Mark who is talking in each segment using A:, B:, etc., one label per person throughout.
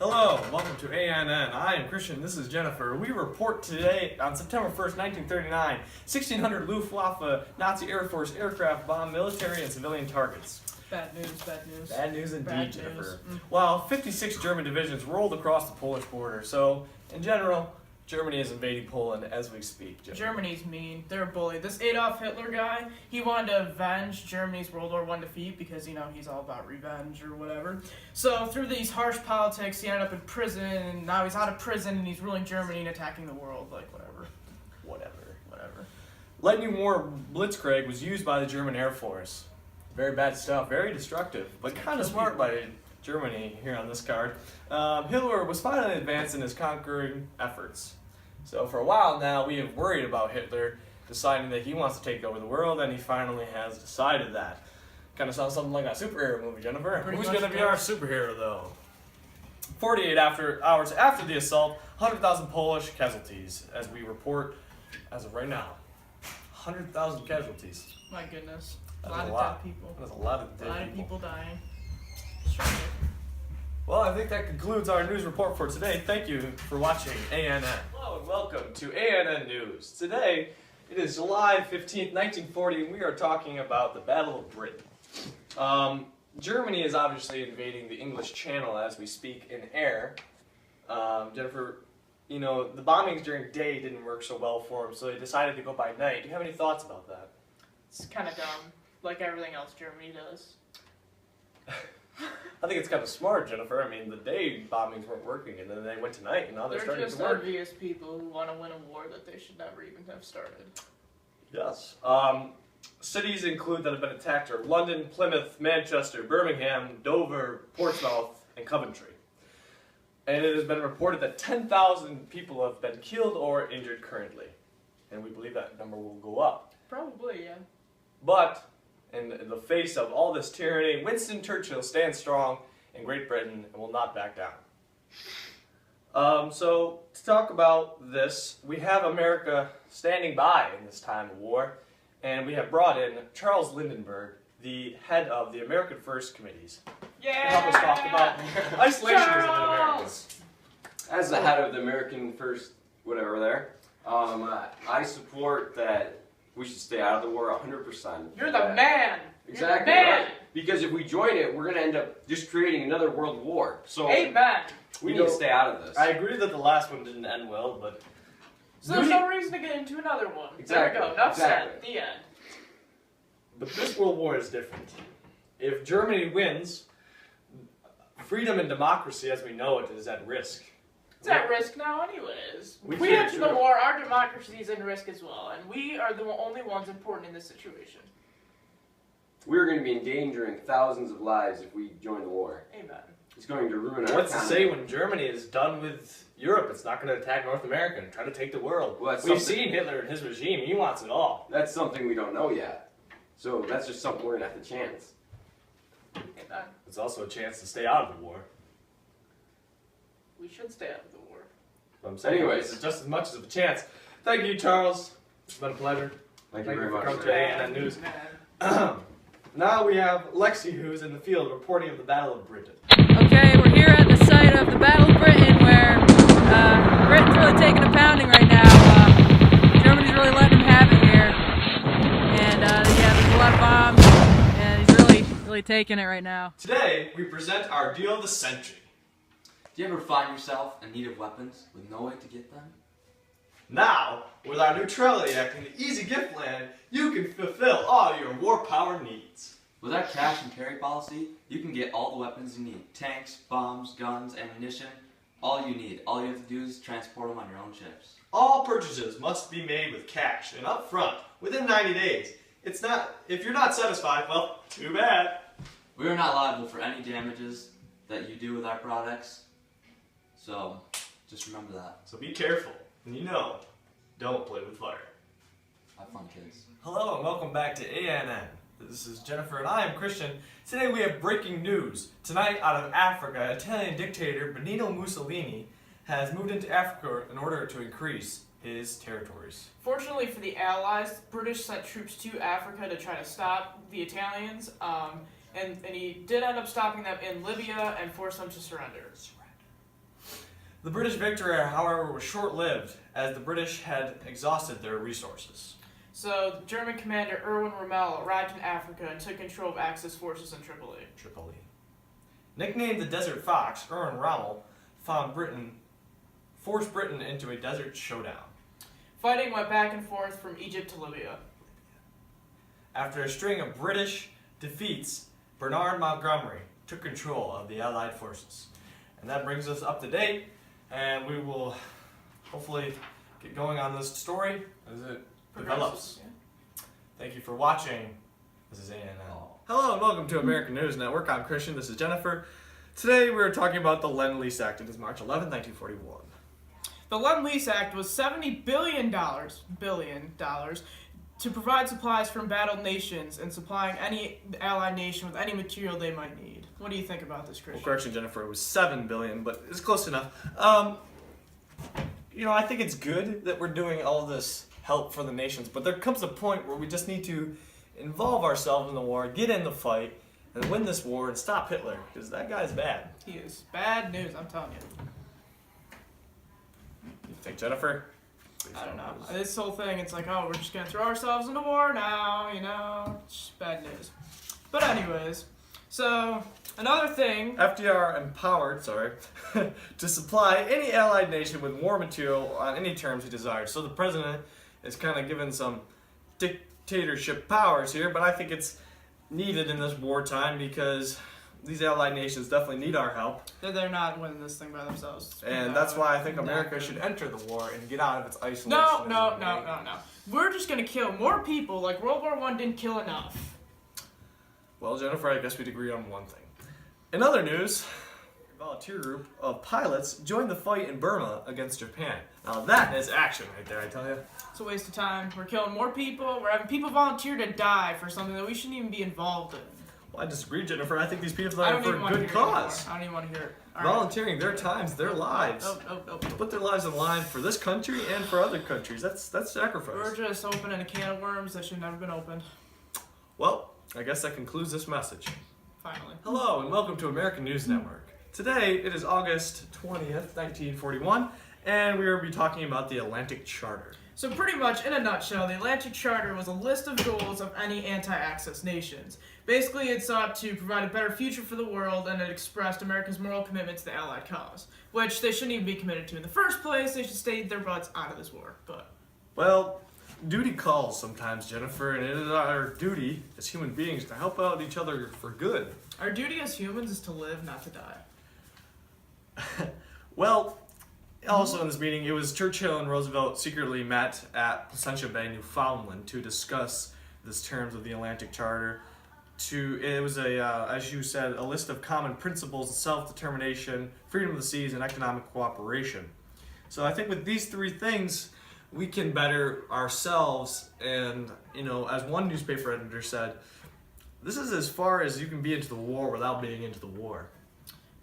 A: Hello, welcome to ANN. I am Christian, this is Jennifer. We report today on September 1st, 1939, 1,600 Luftwaffe Nazi Air Force aircraft bombed military and civilian targets.
B: Bad news, bad news.
A: Bad news indeed,
B: Bad
A: Jennifer.
B: news.
A: While 56 German divisions rolled across the Polish border, so in general, Germany is invading Poland as we speak. Jennifer.
B: Germany's mean. They're a bully. This Adolf Hitler guy, he wanted to avenge Germany's World War I defeat because, he's all about revenge or whatever. So through these harsh politics, he ended up in prison, and now he's out of prison, and he's ruling Germany and attacking the world. Whatever.
A: Lightning War Blitzkrieg was used by the German Air Force. Very bad stuff, very destructive, but kind of smart by Germany here on this card. Hitler was finally advanced in his conquering efforts. So for a while now, we have worried about Hitler deciding that he wants to take over the world, and he finally has decided that. Kind of sounds something like a superhero movie, Jennifer.
B: Pretty
A: Who's
B: much
A: going to be
B: does.
A: our superhero, though? 48 hours after the assault, 100,000 Polish casualties, as we report as of right now. 100,000 casualties.
B: My goodness. A
A: That's
B: lot
A: a
B: of
A: lot.
B: dead people.
A: That's a lot of
B: A
A: dead
B: lot of
A: people.
B: people dying. Tragic.
A: Well, I think that concludes our news report for today. Thank you for watching ANN. Hello and welcome to ANN News. Today, it is July 15th, 1940, and we are talking about the Battle of Britain. Germany is obviously invading the English Channel as we speak in air. Jennifer, the bombings during day didn't work so well for them, so they decided to go by night. Do you have any thoughts about that?
B: It's kind of dumb, like everything else Germany does.
A: I think it's kind of smart, Jennifer. I mean, the day bombings weren't working, and then they went to night, and now they're starting
B: just
A: to work.
B: envious people who want to win a war that they should never even have started.
A: Yes. Cities include that have been attacked are London, Plymouth, Manchester, Birmingham, Dover, Portsmouth, and Coventry. And it has been reported that 10,000 people have been killed or injured currently. And we believe that number will go up.
B: Probably, yeah.
A: But, in the face of all this tyranny, Winston Churchill stands strong in Great Britain and will not back down. So, to talk about this, we have America standing by in this time of war, and we have brought in Charles Lindenberg, the head of the American First Committees,
B: Yeah!
A: to help us talk about isolationism in America.
B: Charles!
C: As the head of the American First, whatever there, I support that we should stay out of the war 100%.
B: You're the man!
C: Exactly,
B: You're the man!
C: right? Because if we join it, we're going to end up just creating another world war. So
B: Amen!
C: we need to stay out of this.
A: I agree that the last one didn't end well, but
B: So there's no reason to get into another one.
C: Exactly,
B: There we go. Enough said.
C: exactly.
B: The end.
A: But this world war is different. If Germany wins, freedom and democracy as we know it is at risk.
B: It's at risk now anyways.
A: We
B: If we
A: can't
B: enter the
A: do it.
B: war, our democracy is in risk as well, and we are the only ones important in this situation.
C: We're going to be endangering thousands of lives if we join the war.
B: Amen.
C: It's going to ruin our
A: What's to
C: economy.
A: say when Germany is done with Europe, it's not going to attack North America and try to take the world.
C: Well, that's
A: We've
C: something-
A: seen Hitler and his regime. He wants it all.
C: That's something we don't know yet. So that's just something we're going to have to chance.
B: Amen.
A: It's also a chance to stay out of the war.
B: We should stay out of the war.
A: But I'm saying
C: Anyways.
A: it's just as much of a chance. Thank you, Charles. It's been a pleasure.
C: Thank you very
A: for
C: much.
A: coming
C: sir.
A: to ANN News. Now we have Lexi, who's in the field reporting of the Battle of Britain.
D: Okay, we're here at the site of the Battle of Britain where Britain's really taking a pounding right now. Germany's really letting them have it here. And there's a lot of bombs, and he's really taking it right now.
A: Today, we present our Deal of the Century.
E: Do you ever find yourself in need of weapons with no way to get them?
A: Now, with our Neutrality Act and the Easy Gift Land, you can fulfill all your war power needs.
E: With our cash and carry policy, you can get all the weapons you need. Tanks, bombs, guns, ammunition, all you need. All you have to do is transport them on your own ships.
A: All purchases must be made with cash and up front within 90 days. If you're not satisfied, well, too bad.
E: We are not liable for any damages that you do with our products, so just remember that.
A: So be careful, and don't play with fire.
E: Have fun, kids.
A: Hello and welcome back to ANN. This is Jennifer and I am Christian. Today we have breaking news. Tonight out of Africa, Italian dictator Benito Mussolini has moved into Africa in order to increase his territories.
B: Fortunately for the Allies, the British sent troops to Africa to try to stop the Italians, and he did end up stopping them in Libya and forced them to surrender.
A: The British victory, however, was short-lived as the British had exhausted their resources.
B: So, German commander Erwin Rommel arrived in Africa and took control of Axis forces in Tripoli.
A: Nicknamed the Desert Fox, Erwin Rommel forced Britain into a desert showdown.
B: Fighting went back and forth from Egypt to Libya.
A: After a string of British defeats, Bernard Montgomery took control of the Allied forces. And that brings us up to date, and we will hopefully get going on this story as it develops.
B: Yeah.
A: Thank you for watching. This is ANN. Hello and welcome to American News Network. I'm Christian. This is Jennifer. Today we are talking about the Lend-Lease Act. It is March 11, 1941.
B: The Lend-Lease Act was $70 billion to provide supplies from battled nations and supplying any allied nation with any material they might need. What do you think about this,
A: Well,
B: Christian?
A: correction, Jennifer, it was $7 billion, but it's close enough. I think it's good that we're doing all this help for the nations, but there comes a point where we just need to involve ourselves in the war, get in the fight, and win this war and stop Hitler, because that guy's bad.
B: He is bad news, I'm telling you.
A: You think, Jennifer?
B: I don't know. This whole thing, it's like, oh, we're just going to throw ourselves into war now, It's just bad news. But anyways, so another thing.
A: FDR empowered, to supply any allied nation with war material on any terms he desired. So the president is kind of given some dictatorship powers here, but I think it's needed in this wartime because these allied nations definitely need our help.
B: They're not winning this thing by themselves.
A: And that's why I think America should enter the war and get out of its isolation.
B: No. We're just going to kill more people like World War I didn't kill enough.
A: Well, Jennifer, I guess we'd agree on one thing. In other news, a volunteer group of pilots joined the fight in Burma against Japan. Now that is action right there, I tell you.
B: It's a waste of time. We're killing more people. We're having people volunteer to die for something that we shouldn't even be involved in.
A: Well, I disagree, Jennifer. I think these people
B: I
A: are
B: don't
A: for
B: even
A: a
B: want to
A: good
B: hear it anymore.
A: cause.
B: I don't even want to hear it. All right.
A: Volunteering their times, their lives.
B: Oh.
A: Put their lives on the line for this country and for other countries. That's sacrifice.
B: We're just opening a can of worms that should never been opened.
A: Well, I guess that concludes this message.
B: Finally.
A: Hello and welcome to American News Network. Today it is August 20th, 1941, and we will be talking about the Atlantic Charter.
B: So pretty much, in a nutshell, the Atlantic Charter was a list of goals of any anti-Axis nations. Basically, it sought to provide a better future for the world, and it expressed America's moral commitment to the Allied cause, which they shouldn't even be committed to in the first place. They should stay their butts out of this war. But
A: Well, duty calls sometimes, Jennifer, and it is our duty as human beings to help out each other for good.
B: our duty as humans is to live, not to die.
A: Well, also in this meeting, it was Churchill and Roosevelt secretly met at Placentia Bay, Newfoundland, to discuss this terms of the Atlantic Charter. It was as you said, a list of common principles of self-determination, freedom of the seas, and economic cooperation. So I think with these three things, we can better ourselves. And as one newspaper editor said, this is as far as you can be into the war without being into the war.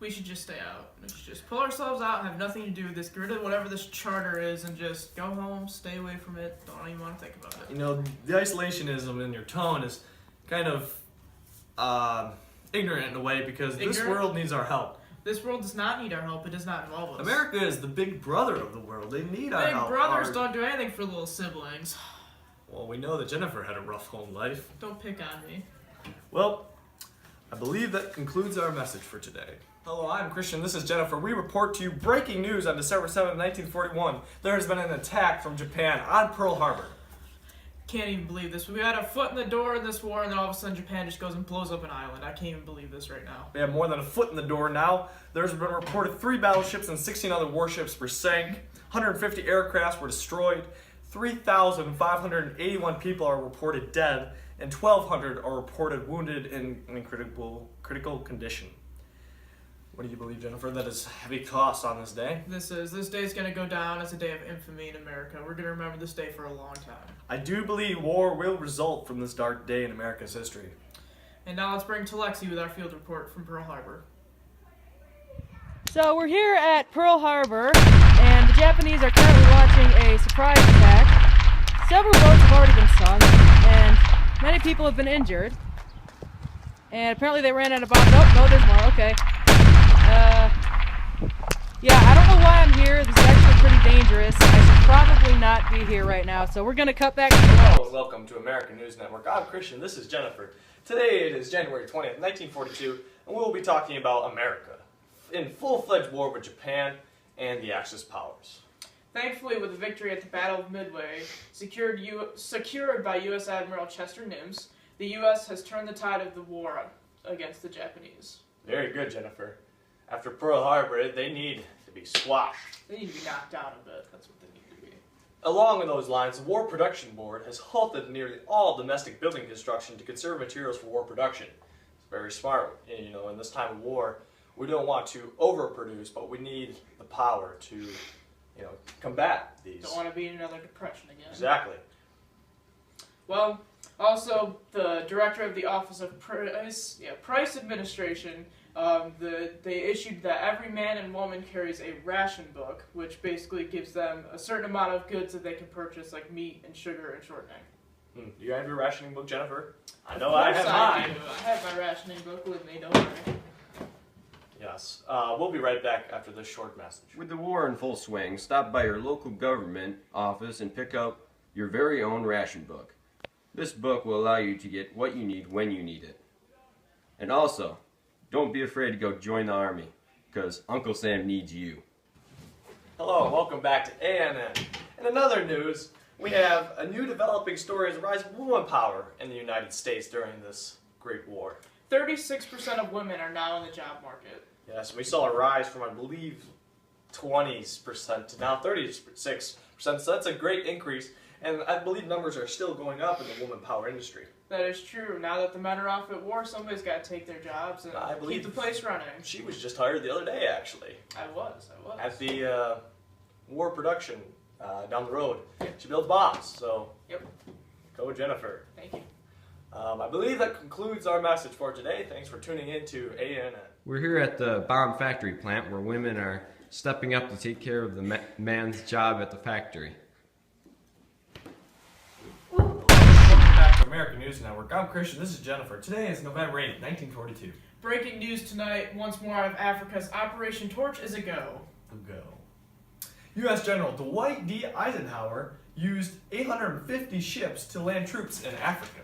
B: We should just stay out. We should just pull ourselves out, have nothing to do with this, get rid of whatever this charter is, and just go home, stay away from it, don't even want to think about it.
A: The isolationism in your tone is kind of ignorant in a way because this world needs our help.
B: This world does not need our help. It does not involve us.
A: America is the big brother of the world. They need our help.
B: Big brothers don't do anything for little siblings.
A: Well, we know that Jennifer had a rough home life.
B: Don't pick on me.
A: Well, I believe that concludes our message for today. Hello, I'm Christian. This is Jennifer. We report to you breaking news on December 7th, 1941. There has been an attack from Japan on Pearl Harbor.
B: Can't even believe this. We had a foot in the door in this war, and then all of a sudden Japan just goes and blows up an island. I can't even believe this right now.
A: We have more than a foot in the door now. There's been reported 3 battleships and 16 other warships were sank. 150 aircrafts were destroyed. 3,581 people are reported dead, and 1,200 are reported wounded in critical condition. What do you believe, Jennifer? That is heavy cost on this day.
B: This day's gonna go down as a day of infamy in America. We're gonna remember this day for a long time.
A: I do believe war will result from this dark day in America's history.
B: And now let's bring to Lexi with our field report from Pearl Harbor.
D: So we're here at Pearl Harbor, and the Japanese are currently launching a surprise attack. Several boats have already been sunk, and many people have been injured. And apparently they ran out of bombs. Oh, no, there's more. Okay. Yeah, I don't know why I'm here. This is actually pretty dangerous. I should probably not be here right now, so we're going to cut back to
A: Hello and welcome to American News Network. I'm Christian, this is Jennifer. Today it is January 20th, 1942, and we will be talking about America in full-fledged war with Japan and the Axis powers.
B: Thankfully, with the victory at the Battle of Midway, secured by U.S. Admiral Chester Nimitz, the U.S. has turned the tide of the war against the Japanese.
A: Very good, Jennifer. After Pearl Harbor, they need to be squashed.
B: They need to be knocked down a bit. That's what they need to be.
A: Along those lines, the War Production Board has halted nearly all domestic building construction to conserve materials for war production. It's very smart. You know, in this time of war, we don't want to overproduce, but we need the power to, you know, combat these.
B: Don't want to be in another depression again.
A: Exactly.
B: Well, also the director of the Office of Price Administration, they issued that every man and woman carries a ration book, which basically gives them a certain amount of goods that they can purchase, like meat and sugar and shortening.
A: Do you have your rationing book, Jennifer? I know
B: Of
A: I
B: course
A: have
B: I
A: mine.
B: do. I have my rationing book with me, don't worry.
A: Yes. We'll be right back after this short message.
C: With the war in full swing, stop by your local government office and pick up your very own ration book. This book will allow you to get what you need when you need it. And also, don't be afraid to go join the army, because Uncle Sam needs you.
A: Hello, and welcome back to ANN. In another news, we have a new developing story as the rise of woman power in the United States during this great war.
B: 36% of women are now in the job market.
A: Yes, we saw a rise from, I believe, 20% to now 36%. So that's a great increase, and I believe numbers are still going up in the woman power industry.
B: That is true. Now that the men are off at war, somebody's got to take their jobs and
A: I believe
B: keep the place running.
A: She was just hired the other day, actually,
B: I was.
A: at the war production down the road. She builds bombs, so
B: Yep.
A: go Jennifer.
B: Thank you.
A: I believe that concludes our message for today. Thanks for tuning in to ANN.
C: We're here at the bomb factory plant where women are stepping up to take care of the man's job at the factory.
A: Welcome back to American News Network. I'm Christian. This is Jennifer. Today is November 8th, 1942.
B: Breaking news tonight, once more out of Africa's Operation Torch is a go.
A: Go. U.S. General Dwight D. Eisenhower used 850 ships to land troops in Africa.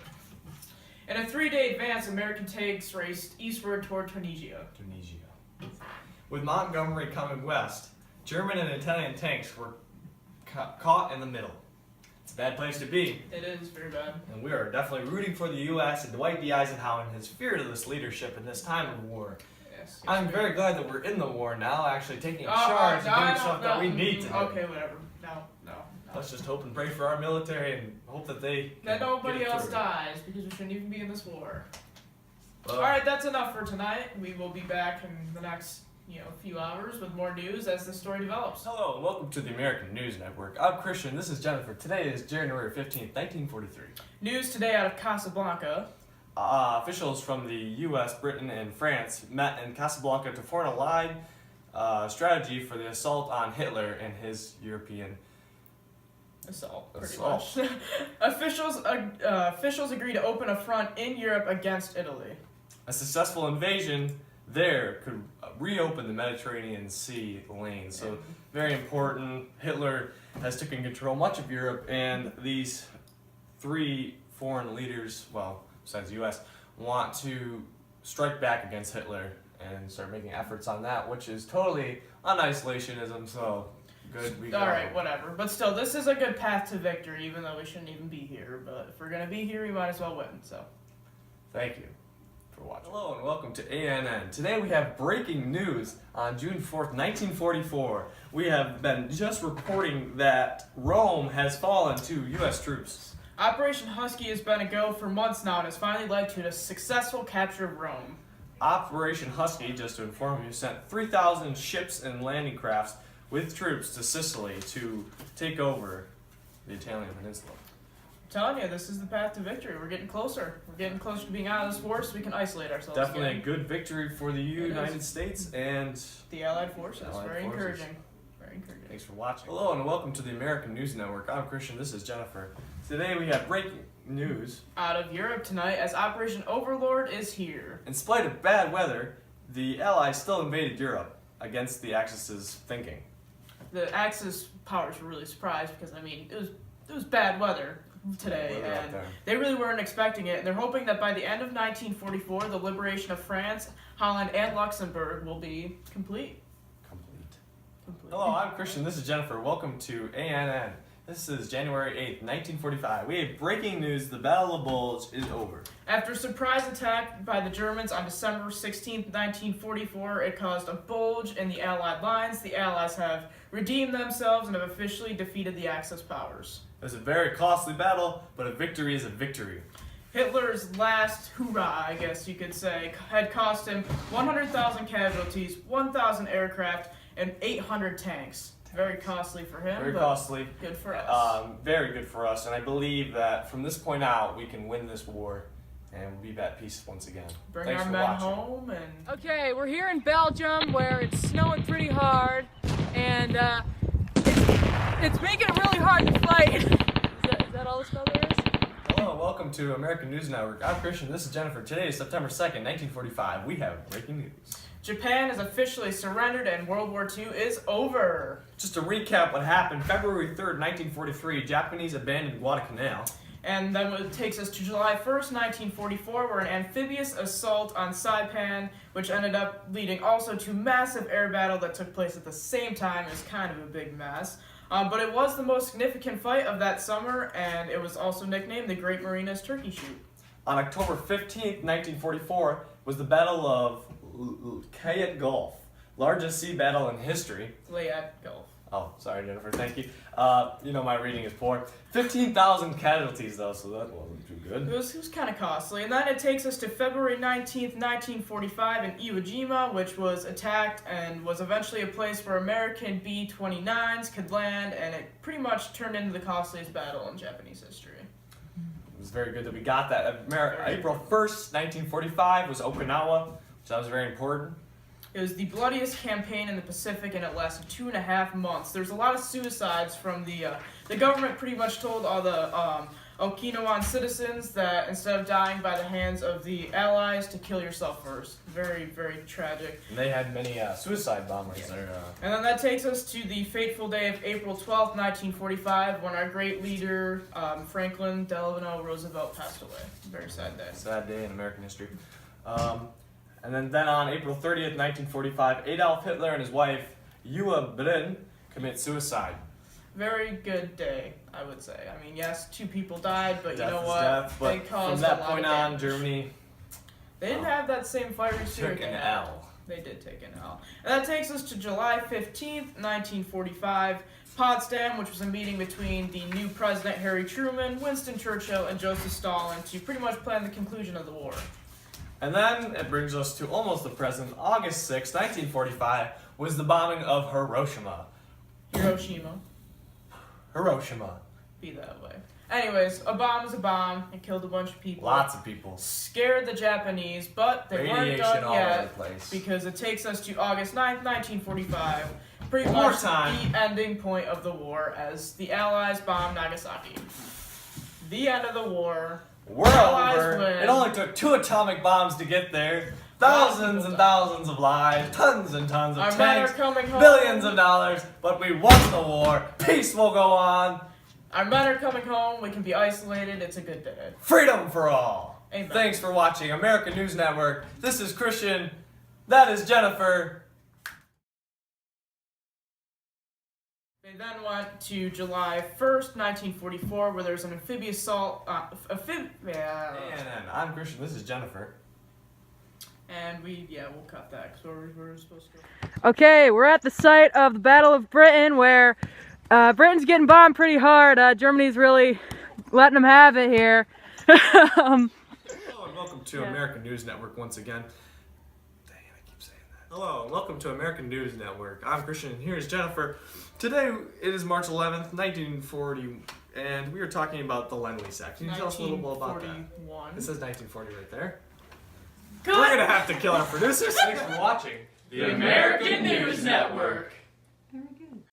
B: In a 3-day advance, American tanks raced eastward toward Tunisia.
A: With Montgomery coming west, German and Italian tanks were caught in the middle. It's a bad place to be,
B: It is very bad.
A: and we are definitely rooting for the U.S. and Dwight D. Eisenhower and his fearless leadership in this time of war.
B: Yes.
A: I'm very glad that we're in the war now, actually taking
B: Oh,
A: charge
B: no,
A: and
B: I
A: doing
B: don't
A: stuff that we
B: know.
A: need to do.
B: Okay, whatever. No.
A: Let's just hope and pray for our military and hope that they
B: That
A: can
B: nobody
A: get it
B: else
A: through.
B: dies, because we shouldn't even be in this war.
A: Well,
B: Alright, that's enough for tonight. We will be back in the next, few hours with more news as the story develops.
A: Hello and welcome to the American News Network. I'm Christian. This is Jennifer. Today is January 15th, 1943.
B: News today out of Casablanca.
A: Officials from the U.S., Britain, and France met in Casablanca to form a line strategy for the assault on Hitler and his European.
B: Assault, pretty
A: Assault.
B: much. Officials agreed to open a front in Europe against Italy.
A: A successful invasion there could reopen the Mediterranean Sea lane. So very important. Hitler has taken control much of Europe, and these 3 foreign leaders, well, besides the U.S., want to strike back against Hitler and start making efforts on that, which is totally on isolationism. So good. We go.
B: Alright, whatever. But still, this is a good path to victory, even though we shouldn't even be here. But if we're going to be here, we might as well win. So,
A: Thank you for watching. Hello and welcome to ANN. Today we have breaking news on June 4th, 1944. We have been just reporting that Rome has fallen to U.S. troops.
B: Operation Husky has been a go for months now and has finally led to the successful capture of Rome.
A: Operation Husky, just to inform you, sent 3,000 ships and landing crafts with troops to Sicily to take over the Italian peninsula.
B: I'm telling you, this is the path to victory. We're getting closer. We're getting closer to being out of this war so we can isolate ourselves.
A: Definitely a
B: again.
A: good victory for the United States and
B: The Allied forces.
A: Allied
B: Very
A: forces.
B: encouraging. Very encouraging.
A: thanks for watching. Hello and welcome to the American News Network. I'm Christian, this is Jennifer. Today we have breaking news.
B: Out of Europe tonight as Operation Overlord is here.
A: In spite of bad weather, the Allies still invaded Europe against the Axis' thinking.
B: the Axis powers were really surprised because I mean it was bad weather today,
A: Weather out
B: and
A: there.
B: they really weren't expecting it. And they're hoping that by the end of 1944, the liberation of France, Holland, and Luxembourg will be complete.
A: Hello, I'm Christian. This is Jennifer. Welcome to ANN. This is January 8th, 1945. We have breaking news. The Battle of Bulge is over.
B: After a surprise attack by the Germans on December 16, 1944, it caused a bulge in the Allied lines. The Allies have redeemed themselves and have officially defeated the Axis powers.
A: It was a very costly battle, but a victory is a victory.
B: Hitler's last hoorah, I guess you could say, had cost him 100,000 casualties, 1,000 aircraft, and 800 tanks. Very costly for him,
A: Very
B: but
A: costly.
B: good for us.
A: Very good for us, and I believe that from this point out, we can win this war, and we'll be at peace once again.
B: Bring
A: Thanks
B: our
A: for
B: men
A: watching.
B: home and...
D: Okay, we're here in Belgium where it's snowing pretty hard, and it's making it really hard to fight. Is that all the snow there is?
A: Hello, welcome to American News Network. I'm Christian. This is Jennifer. Today is September 2nd, 1945. We have breaking news.
B: Japan has officially surrendered and World War II is over.
A: Just to recap what happened, February 3rd, 1943, Japanese abandoned Guadalcanal.
B: And then it takes us to July 1st, 1944, where an amphibious assault on Saipan, which ended up leading also to massive air battle that took place at the same time, is kind of a big mess. But it was the most significant fight of that summer, and it was also nicknamed the Great Marinas Turkey Shoot.
A: On October 15th, 1944, was the Battle of Leyte Gulf, largest sea battle in history.
B: Leyte Gulf.
A: Oh, sorry, Jennifer. Thank you. You know my reading is poor. 15,000 casualties, though, so that wasn't too good.
B: It was kind of costly. And then it takes us to February 19th, 1945 in Iwo Jima, which was attacked and was eventually a place where American B-29s could land, and it pretty much turned into the costliest battle in Japanese history.
A: It was very good that we got that. April 1st, 1945 was Okinawa, so that was very important.
B: It was the bloodiest campaign in the Pacific, and it lasted 2.5 months. There's a lot of suicides from the government pretty much told all the Okinawan citizens that instead of dying by the hands of the Allies, to kill yourself first. Very, very tragic.
A: And they had many suicide bombers there.
B: And then that takes us to the fateful day of April 12th, 1945, when our great leader, Franklin Delano Roosevelt, passed away. Very sad day.
A: Sad day in American history. And then on April 30th, 1945, Adolf Hitler and his wife, Ewa Brin, commit suicide.
B: Very good day, I would say. I mean, yes, 2 people died, but
A: Death
B: you know
A: is
B: what?
A: death,
B: They
A: but
B: caused
A: from that
B: a lot
A: point
B: of
A: on,
B: damage.
A: Germany
B: They didn't have that same fiery spirit.
A: took an
B: they had.
A: L.
B: They did take an L. And that takes us to July 15th, 1945. Potsdam, which was a meeting between the new president, Harry Truman, Winston Churchill, and Joseph Stalin to pretty much plan the conclusion of the war.
A: And then it brings us to almost the present. August 6, 1945, was the bombing of Hiroshima.
B: Hiroshima.
A: Hiroshima.
B: Be that way. Anyways, a bomb is a bomb. It killed a bunch of people.
A: Lots of people.
B: Scared the Japanese, but they weren't
A: Radiation
B: done
A: all over
B: yet.
A: the place.
B: Because it takes us to August 9th, 1945. Pretty
A: War
B: much
A: time.
B: the ending point of the war as the Allies bomb Nagasaki. The end of the war.
A: We're
B: Allies
A: over.
B: win.
A: It only took 2 atomic bombs to get there. Thousands and thousands of lives, tons and tons of
B: Our men are
A: tanks,
B: coming home.
A: billions of dollars, but we won the war. Peace will go on.
B: Our men are coming home. We can be isolated. It's a good day.
A: Freedom for all.
B: Amen.
A: Thanks for watching American News Network. This is Christian. That is Jennifer.
B: They then went to July 1st, 1944, where there's an amphibious assault.
A: And I'm Christian. This is Jennifer.
B: And we'll cut that because we're supposed to go.
D: Okay, we're at the site of the Battle of Britain where Britain's getting bombed pretty hard. Germany's really letting them have it here.
A: Hello and welcome to American News Network once again. Dang it, I keep saying that. Hello and welcome to American News Network. I'm Christian and here's Jennifer. Today it is March 11th, 1940, and we are talking about the Lend-Lease Act. Can you tell us a little bit about that?
B: 1941.
A: It says 1940 right there.
B: Good.
A: We're gonna have to kill our producers. Thanks for watching
B: The American News Network.